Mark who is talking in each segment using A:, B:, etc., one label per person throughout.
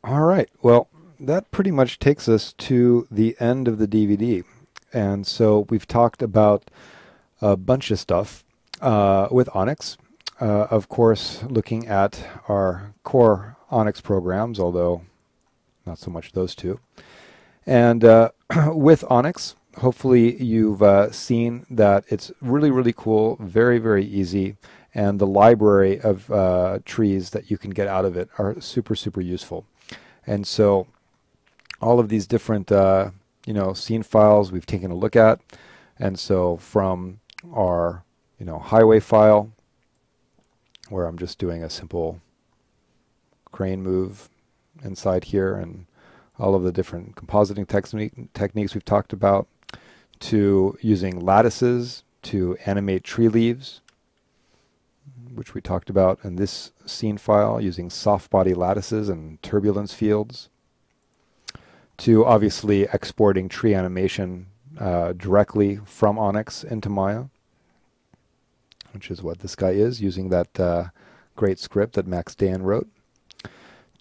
A: All right. Well, that pretty much takes us to the end of the DVD. And so we've talked about a bunch of stuff with Onyx. Of course, looking at our core Onyx programs, although not so much those two. And with Onyx, hopefully you've seen that it's really, really cool, very, very easy, and the library of trees that you can get out of it are super, super useful. And so all of these different, scene files we've taken a look at. And so from our, highway file, where I'm just doing a simple crane move inside here, and all of the different compositing techniques we've talked about, to using lattices to animate tree leaves, which we talked about in this scene file, using soft body lattices and turbulence fields, to obviously exporting tree animation directly from Onyx into Maya, which is what this guy is, using that great script that Max Dan wrote,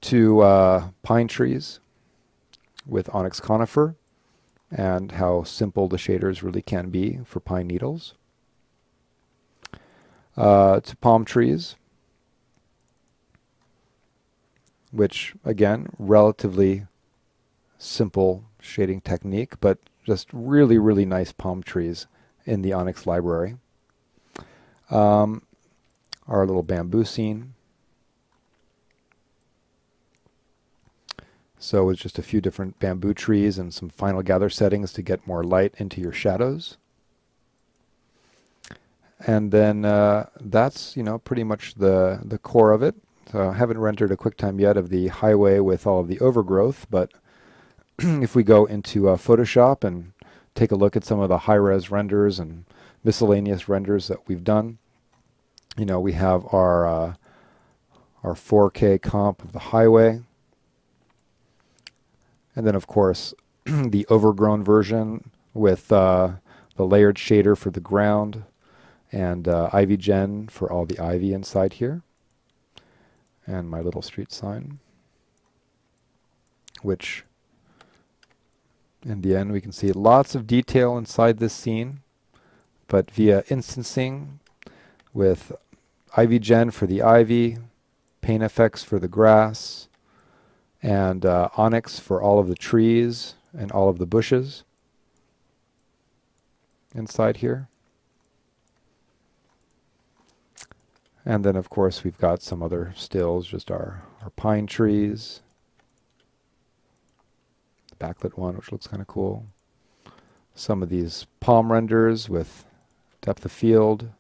A: to pine trees with Onyx Conifer, and how simple the shaders really can be for pine needles, to palm trees, which again, relatively simple shading technique, but just really, really nice palm trees in the Onyx library. Our little bamboo scene. So with just a few different bamboo trees and some final gather settings to get more light into your shadows. And then that's, pretty much the core of it. So I haven't rendered a QuickTime yet of the highway with all of the overgrowth, but if we go into Photoshop and take a look at some of the high-res renders and miscellaneous renders that we've done, we have our 4K comp of the highway. And then, of course, the overgrown version with the layered shader for the ground, and Ivy Gen for all the ivy inside here. And my little street sign, which in the end we can see lots of detail inside this scene, but via instancing with Ivy Gen for the ivy, Paint FX for the grass, and Onyx for all of the trees and all of the bushes inside here. And then, of course, we've got some other stills, just our pine trees. The backlit one, which looks kind of cool. Some of these palm renders with depth of field.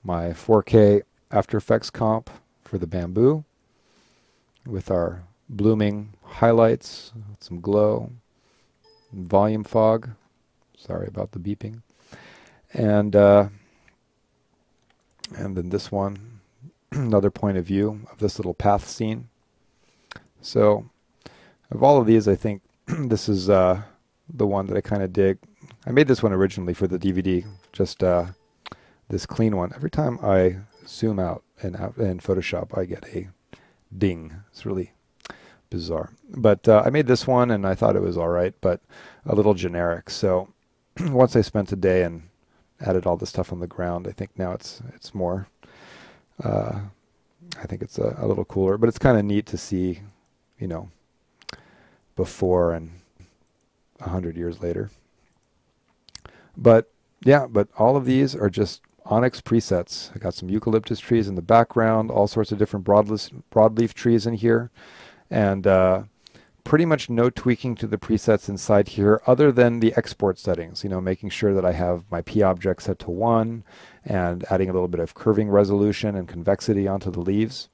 A: My 4K After Effects comp for the bamboo, with our blooming highlights, some glow, volume fog. Sorry about the beeping. And then this one, another point of view of this little path scene. So of all of these, I think this is the one that I kind of dig. I made this one originally for the DVD, just this clean one. Every time I zoom out in Photoshop, I get a ding. It's really bizarre. But I made this one, and I thought it was all right, but a little generic. So once I spent a day and added all the stuff on the ground, I think now it's more, I think it's a little cooler, but it's kind of neat to see, before and 100 years later. But yeah, but all of these are just Onyx presets. I got some eucalyptus trees in the background, all sorts of different broadleaf trees in here, and pretty much no tweaking to the presets inside here other than the export settings, making sure that I have my P object set to 1 and adding a little bit of curving resolution and convexity onto the leaves.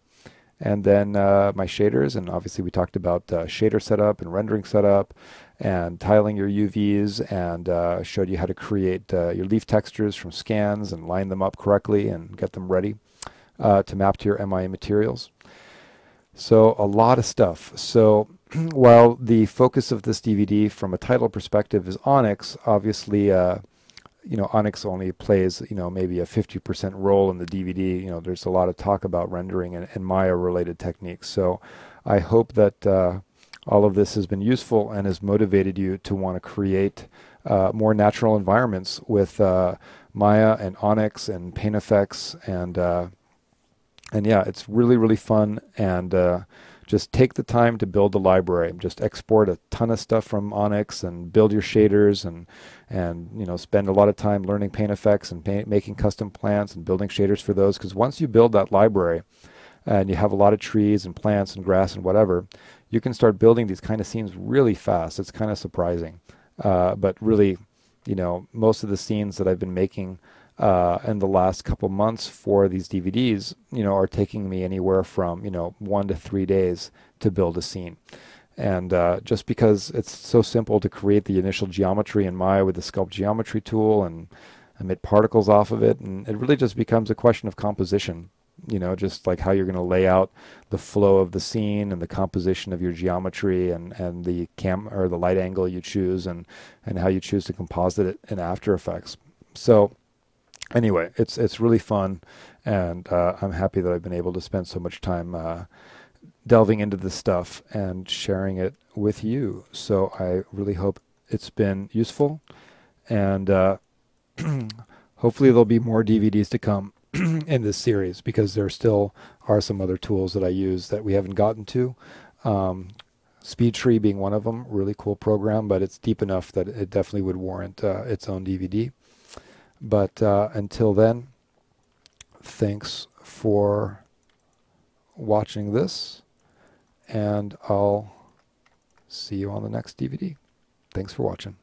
A: And then my shaders, and obviously we talked about shader setup and rendering setup and tiling your UVs, and showed you how to create your leaf textures from scans and line them up correctly and get them ready to map to your MIA materials. So a lot of stuff. So while the focus of this DVD from a title perspective is Onyx, obviously Onyx only plays, maybe a 50% role in the DVD. There's a lot of talk about rendering and Maya related techniques. So I hope that all of this has been useful and has motivated you to want to create more natural environments with Maya and Onyx and PaintFX and yeah, it's really, really fun. And just take the time to build the library. Just export a ton of stuff from Onyx and build your shaders and spend a lot of time learning PaintFX and making custom plants and building shaders for those. Because once you build that library and you have a lot of trees and plants and grass and whatever, you can start building these kind of scenes really fast. It's kind of surprising. But really, most of the scenes that I've been making in the last couple months for these DVDs, are taking me anywhere from, 1 to 3 days to build a scene. And just because it's so simple to create the initial geometry in Maya with the Sculpt Geometry tool and emit particles off of it, and it really just becomes a question of composition. Just like how you're going to lay out the flow of the scene and the composition of your geometry and the or the light angle you choose and how you choose to composite it in After Effects. So anyway, it's really fun, and I'm happy that I've been able to spend so much time delving into this stuff and sharing it with you. So I really hope it's been useful, and hopefully there'll be more DVDs to come in this series, because there still are some other tools that I use that we haven't gotten to. SpeedTree being one of them, really cool program, but it's deep enough that it definitely would warrant its own DVD. But until then, thanks for watching this, and I'll see you on the next DVD. Thanks for watching.